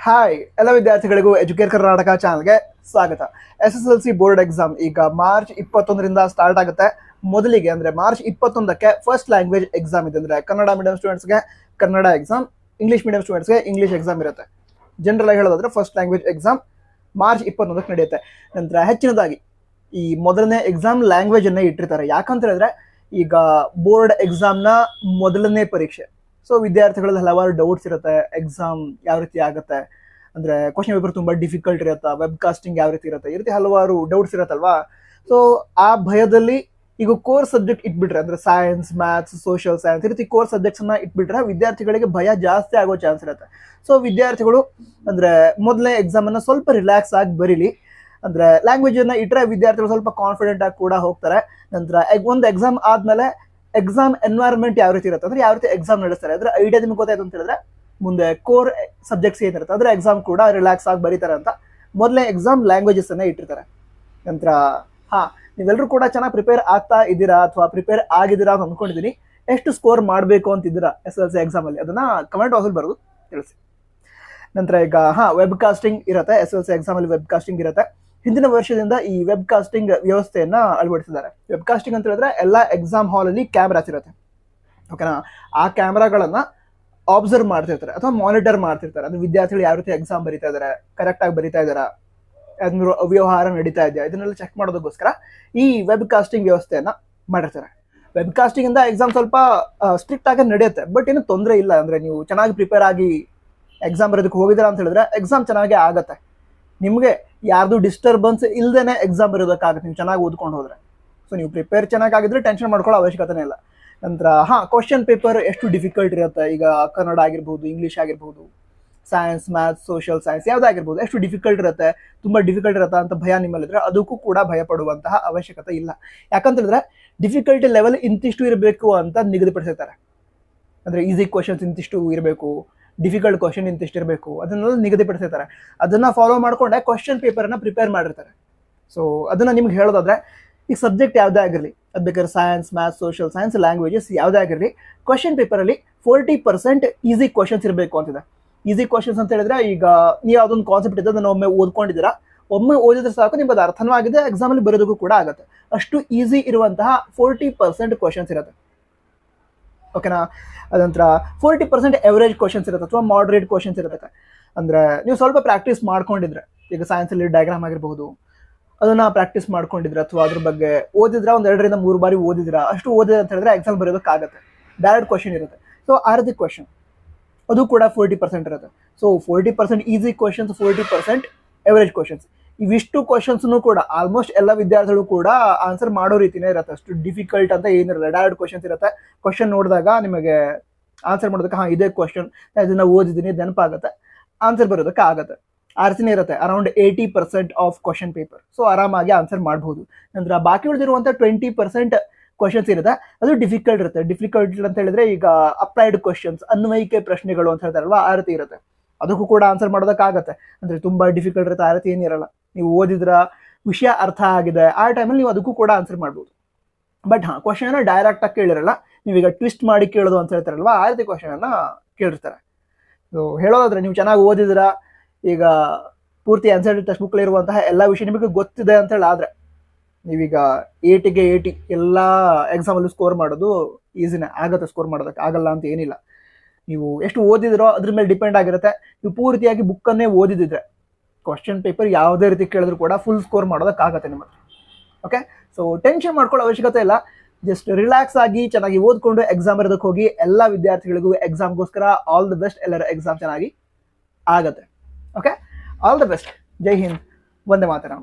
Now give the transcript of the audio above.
Hi ಎಲ್ಲ ವಿದ್ಯಾರ್ಥಿಗಳಿಗೂ Educare Karnataka ಚಾನಲ್ಗೆ ಸ್ವಾಗತ. SSLC ಬೋರ್ಡ್ ಎಕ್ಸಾಮ್ ಈಗ ಮಾರ್ಚ್ 21ರಿಂದ ಸ್ಟಾರ್ಟ್ ಆಗುತ್ತೆ. ಮೊದಲಿಗೆ ಅಂದ್ರೆ ಮಾರ್ಚ್ 21ಕ್ಕೆ ಫಸ್ಟ್ ಲ್ಯಾಂಗ್ವೇಜ್ ಎಕ್ಸಾಮ್ ಇದೆ. ಅಂದ್ರೆ ಕನ್ನಡ ಮೀಡಿಯಂ ಸ್ಟೂಡೆಂಟ್ಸ್ಗೆ ಕನ್ನಡ ಎಕ್ಸಾಮ್, ಇಂಗ್ಲಿಷ್ ಮೀಡಿಯಂ ಸ್ಟೂಡೆಂಟ್ಸ್ಗೆ ಇಂಗ್ಲಿಷ್ ಎಕ್ಸಾಮ್ ಇರುತ್ತೆ. ಜನರಲ್ ಆಗಿ ಹೇಳೋದಾದ್ರೆ ಫಸ್ಟ್ ಲ್ಯಾಂಗ್ವೇಜ್ ಎಕ್ಸಾಮ್ ಮಾರ್ಚ್ 21ಕ್ಕೆ ನಡೆಯುತ್ತೆ. ನಂತರ ಹೆಚ್ಚಿನದಾಗಿ ಈ ಮೊದಲನೇ ಎಕ್ಸಾಮ್ ಲ್ಯಾಂಗ್ವೇಜ್ ಅನ್ನ ಇಟ್ಟಿರ್ತಾರೆ. ಯಾಕಂತ ಹೇಳಿದ್ರೆ ಈಗ ಬೋರ್ಡ್ ಎಕ್ಸಾಮ್ನ ಮೊದಲನೇ ಪರೀಕ್ಷೆ. ಸೊ ವಿದ್ಯಾರ್ಥಿಗಳಲ್ಲಿ ಹಲವಾರು ಡೌಟ್ಸ್ ಇರುತ್ತೆ. ಎಕ್ಸಾಮ್ ಯಾವ ರೀತಿ ಆಗುತ್ತೆ, ಅಂದ್ರೆ ಕ್ವಶನ್ ಪೇಪರ್ ತುಂಬಾ ಡಿಫಿಕಲ್ಟ್ ಇರುತ್ತಾ, ವೆಬ್ ಕಾಸ್ಟಿಂಗ್ ಯಾವ ರೀತಿ ಇರುತ್ತೆ, ಈ ರೀತಿ ಹಲವಾರು ಡೌಟ್ಸ್ ಇರುತ್ತಲ್ವಾ. ಸೊ ಆ ಭಯದಲ್ಲಿ ಈಗ ಕೋರ್ ಸಬ್ಜೆಕ್ಟ್ ಇಟ್ಬಿಟ್ರೆ, ಅಂದ್ರೆ ಸೈನ್ಸ್, ಮ್ಯಾಥ್ಸ್, ಸೋಷಿಯಲ್ ಸೈನ್ಸ್ ಈ ರೀತಿ ಕೋರ್ ಸಬ್ಜೆಕ್ಟ್ಸ್ ನ ಇಟ್ಬಿಟ್ರೆ ವಿದ್ಯಾರ್ಥಿಗಳಿಗೆ ಭಯ ಜಾಸ್ತಿ ಆಗೋ ಚಾನ್ಸ್ ಇರುತ್ತೆ. ಸೊ ವಿದ್ಯಾರ್ಥಿಗಳು ಅಂದ್ರೆ ಮೊದಲನೇ ಎಕ್ಸಾಮ್ ಅನ್ನ ಸ್ವಲ್ಪ ರಿಲ್ಯಾಕ್ಸ್ ಆಗಿ ಬರೀಲಿ. ಅಂದ್ರೆ ಲ್ಯಾಂಗ್ವೇಜ್ ಅನ್ನ ಇಟ್ಟರೆ ವಿದ್ಯಾರ್ಥಿಗಳು ಸ್ವಲ್ಪ ಕಾನ್ಫಿಡೆಂಟ್ ಆಗಿ ಕೂಡ ಹೋಗ್ತಾರೆ. ನಂತರ ಒಂದು ಎಕ್ಸಾಮ್ ಆದ್ಮೇಲೆ ಎಕ್ಸಾಮ್ ಎನ್ವೈರನ್ಮೆಂಟ್ ಯಾವ ರೀತಿ ಇರುತ್ತೆ, ಅಂದ್ರೆ ಯಾವ ರೀತಿ ಎಕ್ಸಾಮ್ ನಡೆಸ್ತಾರೆ ಅಂದ್ರೆ ಐಡಿಯಾ ನಿಮ್ಗೆ ಗೊತ್ತಾಯ್ತು ಅಂತ ಹೇಳಿದ್ರೆ ಮುಂದೆ ಕೋರ್ ಸಬ್ಜೆಕ್ಟ್ಸ್ ಏನಿರುತ್ತೆ ಅದ್ರ ಎಕ್ಸಾಮ್ ಕೂಡ ರಿಲ್ಯಾಕ್ಸ್ ಆಗಿ ಬರೀತಾರೆ ಅಂತ ಮೊದಲನೇ ಎಕ್ಸಾಮ್ ಲ್ಯಾಂಗ್ವೇಜಸ್ ಅನ್ನ ಇಟ್ಟಿರ್ತಾರೆ. ನಂತರ ನೀವೆಲ್ಲರೂ ಕೂಡ ಚೆನ್ನಾಗಿ ಪ್ರಿಪೇರ್ ಆಗ್ತಾ ಇದ್ದೀರಾ ಅಥವಾ ಪ್ರಿಪೇರ್ ಆಗಿದ್ದೀರಾ ಅಂತ ಅಂದ್ಕೊಂಡಿದ್ದೀನಿ. ಎಷ್ಟು ಸ್ಕೋರ್ ಮಾಡಬೇಕು ಅಂತಿದ್ದೀರಾ SSLC ಎಕ್ಸಾಮ್ ಅಲ್ಲಿ ಅದನ್ನ ಕಮೆಂಟ್ ಬಾಕ್ಸ್ ಅಲ್ಲಿ ಬರೆದು ತಿಳಿಸಿ. ನಂತರ ಈಗ ವೆಬ್ ಕಾಸ್ಟಿಂಗ್ ಇರುತ್ತೆ. SSLC ಎಕ್ಸಾಮ್ ಅಲ್ಲಿ ವೆಬ್ ಕಾಸ್ಟಿಂಗ್ ಇರುತ್ತೆ. ಹಿಂದಿನ ವರ್ಷದಿಂದ ಈ ವೆಬ್ ಕಾಸ್ಟಿಂಗ್ ವ್ಯವಸ್ಥೆಯನ್ನ ಅಳವಡಿಸಿದ್ದಾರೆ. ವೆಬ್ ಕಾಸ್ಟಿಂಗ್ ಅಂತ ಹೇಳಿದ್ರೆ ಎಲ್ಲ ಎಕ್ಸಾಮ್ ಹಾಲ್ ಅಲ್ಲಿ ಕ್ಯಾಮ್ರಾಸ್ ಇರುತ್ತೆ, ಓಕೆನಾ. ಆ ಕ್ಯಾಮ್ರಾಗಳನ್ನ ಅಬ್ಸರ್ವ್ ಮಾಡ್ತಿರ್ತಾರೆ ಅಥವಾ ಮಾನಿಟರ್ ಮಾಡ್ತಿರ್ತಾರೆ. ಅದು ವಿದ್ಯಾರ್ಥಿಗಳು ಯಾವ ರೀತಿ ಎಕ್ಸಾಮ್ ಬರೀತಾ ಇದಾರೆ, ಕರೆಕ್ಟ್ ಆಗಿ ಬರೀತಾ ಇದಾರಾ, ಏನಾದ್ರು ಅವ್ಯವಹಾರ ನಡೀತಾ ಇದೆಯಾ, ಇದನ್ನೆಲ್ಲ ಚೆಕ್ ಮಾಡೋದಕ್ಕೋಸ್ಕರ ಈ ವೆಬ್ ಕಾಸ್ಟಿಂಗ್ ವ್ಯವಸ್ಥೆಯನ್ನ ಮಾಡಿರ್ತಾರೆ. ವೆಬ್ ಕಾಸ್ಟಿಂಗ್ ಇಂದ ಎಕ್ಸಾಮ್ ಸ್ವಲ್ಪ ಸ್ಟ್ರಿಕ್ಟ್ ಆಗಿ ನಡೆಯುತ್ತೆ, ಬಟ್ ಏನು ತೊಂದರೆ ಇಲ್ಲ. ಅಂದ್ರೆ ನೀವು ಚೆನ್ನಾಗಿ ಪ್ರಿಪೇರ್ ಆಗಿ ಎಕ್ಸಾಮ್ ಬರೋದಕ್ಕೆ ಹೋಗಿದ್ದೀರಾ ಅಂತ ಹೇಳಿದ್ರೆ ಎಕ್ಸಾಮ್ ಚೆನ್ನಾಗಿ ಆಗತ್ತೆ. ನಿಮಗೆ ಯಾರ್ದು ಡಿಸ್ಟರ್ಬೆನ್ಸ್ ಇಲ್ದೇನೆ ಎಕ್ಸಾಮ್ ಬರೋದಕ್ಕಾಗುತ್ತೆ ನೀವು ಚೆನ್ನಾಗಿ ಓದ್ಕೊಂಡು ಹೋದ್ರೆ. ಸೊ ನೀವು ಪ್ರಿಪೇರ್ ಚೆನ್ನಾಗಿದ್ರೆ ಟೆನ್ಷನ್ ಮಾಡ್ಕೊಳ್ಳೋ ಅವಶ್ಯಕತೆ ಇಲ್ಲ. ನಂತರ ಕ್ವಶನ್ ಪೇಪರ್ ಎಷ್ಟು ಡಿಫಿಕಲ್ಟ್ ಇರುತ್ತೆ, ಈಗ ಕನ್ನಡ ಆಗಿರ್ಬೋದು, ಇಂಗ್ಲೀಷ್ ಆಗಿರ್ಬೋದು, ಸೈನ್ಸ್, ಮ್ಯಾಥ್ಸ್, ಸೋಷಿಯಲ್ ಸೈನ್ಸ್ ಯಾವುದಾಗಿರ್ಬೋದು, ಎಷ್ಟು ಡಿಫಿಕಲ್ಟ್ ಇರುತ್ತೆ, ತುಂಬಾ ಡಿಫಿಕಲ್ಟ್ ಇರುತ್ತೆ ಅಂತ ಭಯ ನಿಮ್ಮಲ್ಲಿದ್ರೆ ಅದಕ್ಕೂ ಕೂಡ ಭಯ ಪಡುವಂತಹ ಅವಶ್ಯಕತೆ ಇಲ್ಲ. ಯಾಕಂತಂದ್ರೆ ಡಿಫಿಕಲ್ಟಿ ಲೆವೆಲ್ ಇಂತಿಷ್ಟು ಇರಬೇಕು ಅಂತ ನಿಗದಿಪಡಿಸಿರ್ತಾರೆ. ಅಂದ್ರೆ ಈಸಿ ಕ್ವಶನ್ಸ್ ಇಂತಿಷ್ಟು ಇರಬೇಕು, ಡಿಫಿಕಲ್ಟ್ ಕ್ವಶನ್ ಇಂತಿಷ್ಟು ಇರಬೇಕು, ಅದನ್ನೆಲ್ಲ ನಿಗದಿಪಡಿಸಿರ್ತಾರೆ. ಅದನ್ನ ಫಾಲೋ ಮಾಡ್ಕೊಂಡೆ ಕ್ವಶನ್ ಪೇಪರ್ನ ಪ್ರಿಪೇರ್ ಮಾಡಿರ್ತಾರೆ. ಸೊ ಅದನ್ನ ನಿಮ್ಗೆ ಹೇಳೋದಾದ್ರೆ ಈ ಸಬ್ಜೆಕ್ಟ್ ಯಾವುದೇ ಆಗಿರಲಿ, ಅದು ಬೇಕಾದ್ರೆ science, maths, social science, languages ಯಾವುದೇ ಆಗಿರಲಿ, ಕ್ವಶನ್ ಪೇಪರಲ್ಲಿ 40% ಈಸಿ ಕ್ವಶನ್ಸ್ ಇರಬೇಕು ಅಂತಿದೆ. ಈಸಿ ಕ್ವಶನ್ಸ್ ಅಂತ ಹೇಳಿದ್ರೆ ಈಗ ನೀವು ಯಾವುದೊಂದು ಕಾನ್ಸೆಪ್ಟ್ ಇದೆ ಅದನ್ನ ಒಮ್ಮೆ ಓದ್ಕೊಂಡಿದ್ದೀರಾ, ಒಮ್ಮೆ ಓದಿದ್ರೆ ಸಾಕು ನಿಮ್ಗೆ ಅದು ಅರ್ಥನೂ ಆಗಿದೆ, ಎಕ್ಸಾಮಲ್ಲಿ ಬರೋದಕ್ಕೂ ಕೂಡ ಆಗುತ್ತೆ. ಅಷ್ಟು ಈಸಿ ಇರುವಂತಹ 40% ಕ್ವಶನ್ಸ್ ಇರುತ್ತೆ, ಓಕೆನಾ. ಅದಂತರ 40% ಎವರೇಜ್ ಕ್ವಶನ್ಸ್ ಇರುತ್ತೆ ಅಥವಾ ಮಾಡ್ರೇಟ್ ಕ್ವಶನ್ಸ್ ಇರುತ್ತೆ. ಅಂದ್ರೆ ನೀವು ಸ್ವಲ್ಪ ಪ್ರಾಕ್ಟೀಸ್ ಮಾಡ್ಕೊಂಡಿದ್ರೆ, ಈಗ ಸೈನ್ಸಲ್ಲಿ ಡಯಾಗ್ರಾಮ್ ಆಗಿರಬಹುದು, ಅದನ್ನ ಪ್ರಾಕ್ಟೀಸ್ ಮಾಡ್ಕೊಂಡಿದ್ರೆ ಅಥವಾ ಅದ್ರ ಬಗ್ಗೆ ಓದಿದ್ರೆ ಒಂದು 2 ರಿಂದ 3 ಬಾರಿ ಓದಿದ್ರ, ಅಷ್ಟು ಓದಿದ್ರೆ ಅಂತ ಹೇಳಿದ್ರೆ ಎಕ್ಸಾಮ್ ಬರೋದಕ್ಕಾಗತ್ತೆ. ಡೈರೆಕ್ಟ್ ಕ್ವಶನ್ ಇರುತ್ತೆ. ಸೊ ಆ ರೀತಿ ಕ್ವಶನ್ ಅದು ಕೂಡ 40% ಇರುತ್ತೆ. So 40% easy questions, 40% average questions, ಇವಿಷ್ಟು ಕ್ವಶನ್ಸ್ನು ಕೂಡ ಆಲ್ಮೋಸ್ಟ್ ಎಲ್ಲ ವಿದ್ಯಾರ್ಥಿಗಳು ಕೂಡ ಆನ್ಸರ್ ಮಾಡೋ ರೀತಿನೇ ಇರುತ್ತೆ. ಅಷ್ಟು ಡಿಫಿಕಲ್ಟ್ ಅಂತ ಏನಿರಲ್ಲ, ಡೈರೆಕ್ಟ್ ಕ್ವಶನ್ಸ್ ಇರುತ್ತೆ. ಕ್ವಶನ್ ನೋಡಿದಾಗ ನಿಮಗೆ ಆನ್ಸರ್ ಮಾಡೋದಕ್ಕೆ ಇದೇ ಕ್ವಶನ್, ಇದನ್ನ ಓದಿದ್ದೀನಿ, ನೆನಪಾಗುತ್ತೆ, ಆನ್ಸರ್ ಬರೋದಕ್ಕೆ ಆಗುತ್ತೆ. ಆ ರೀತಿನೇ ಇರುತ್ತೆ. Around 80% of question paper. So ಆರಾಮಾಗಿ ಆನ್ಸರ್ ಮಾಡಬಹುದು. ನಂತರ ಬಾಕಿ ಉಳಿದಿರುವಂಥ 20% ಕ್ವಶನ್ಸ್ ಇರುತ್ತೆ, ಅದು ಡಿಫಿಕಲ್ಟ್ ಇರುತ್ತೆ. ಡಿಫಿಕಲ್ಟ್ ಅಂತ ಹೇಳಿದ್ರೆ ಈಗ ಅಪ್ಲೈಡ್ ಕ್ವಶನ್ಸ್, ಅನ್ವಯಿಕೆ ಪ್ರಶ್ನೆಗಳು ಅಂತ ಹೇಳ್ತಾರಲ್ವಾ, ಆ ರೀತಿ ಇರುತ್ತೆ. ಅದಕ್ಕೂ ಕೂಡ ಆನ್ಸರ್ ಮಾಡೋದಕ್ಕಾಗತ್ತೆ. ಅಂದ್ರೆ ತುಂಬಾ ಡಿಫಿಕಲ್ಟ್ ಇರುತ್ತೆ, ಆ ರೀತಿ ಏನಿರಲ್ಲ. ನೀವು ಓದಿದ್ರ, ವಿಷಯ ಅರ್ಥ ಆಗಿದೆ, ಆ ಟೈಮಲ್ಲಿ ನೀವು ಅದಕ್ಕೂ ಕೂಡ ಆನ್ಸರ್ ಮಾಡ್ಬೋದು. ಬಟ್ ಕ್ವಶನ್ ಡೈರೆಕ್ಟ್ ಆಗಿ ಕೇಳಿರಲ್ಲ, ನೀವೀಗ ಟ್ವಿಸ್ಟ್ ಮಾಡಿ ಕೇಳೋದು ಅಂತ ಹೇಳ್ತಾರಲ್ವಾ, ಆ ರೀತಿ ಕ್ವಶನ್ ಅನ್ನ ಕೇಳಿರ್ತಾರೆ. ಸೊ ಹೇಳೋದಾದ್ರೆ ನೀವು ಚೆನ್ನಾಗಿ ಓದಿದ್ರ, ಈಗ ಪೂರ್ತಿ ಆನ್ಸರ್ ಟೆಕ್ಸ್ಟ್ ಬುಕ್ ಇರುವಂತಹ ಎಲ್ಲ ವಿಷಯ ನಿಮಗೆ ಗೊತ್ತಿದೆ ಅಂತ ಹೇಳಿ ಆದ್ರೆ ನೀವೀಗ 80 ಎಲ್ಲ ಎಕ್ಸಾಮಲ್ಲಿ ಸ್ಕೋರ್ ಮಾಡೋದು ಈಸಿನೇ ಆಗುತ್ತೆ. ಸ್ಕೋರ್ ಮಾಡೋದಕ್ಕೆ ಆಗಲ್ಲ ಅಂತ ಏನಿಲ್ಲ. ನೀವು ಎಷ್ಟು ಓದಿದ್ರೋ ಅದ್ರ ಮೇಲೆ ಡಿಪೆಂಡ್ ಆಗಿರುತ್ತೆ. ನೀವು ಪೂರ್ತಿಯಾಗಿ ಬುಕ್ಕನ್ನೇ ಓದಿದ್ರೆ ಕ್ವಶನ್ ಪೇಪರ್ ಯಾವುದೇ ರೀತಿ ಕೇಳಿದ್ರು ಕೂಡ ಫುಲ್ ಸ್ಕೋರ್ ಮಾಡೋದಕ್ಕಾಗತ್ತೆ ನಿಮ್ಮ ಹತ್ರ, ಓಕೆ. ಸೊ ಟೆನ್ಷನ್ ಮಾಡ್ಕೊಳ್ಳೋ ಅವಶ್ಯಕತೆ ಇಲ್ಲ. ಜಸ್ಟ್ ರಿಲ್ಯಾಕ್ಸ್ ಆಗಿ ಚೆನ್ನಾಗಿ ಓದ್ಕೊಂಡು ಎಕ್ಸಾಮ್ ಬರೋದಕ್ಕೆ ಹೋಗಿ. ಎಲ್ಲ ವಿದ್ಯಾರ್ಥಿಗಳಿಗೂ ಎಕ್ಸಾಮ್ಗೋಸ್ಕರ ಆಲ್ ದಿ ಬೆಸ್ಟ್. ಎಲ್ಲರ ಎಕ್ಸಾಮ್ ಚೆನ್ನಾಗಿ ಆಗತ್ತೆ, ಓಕೆ. All the best. ಜೈ ಹಿಂದ್, ವಂದೇ ಮಾತರಂ.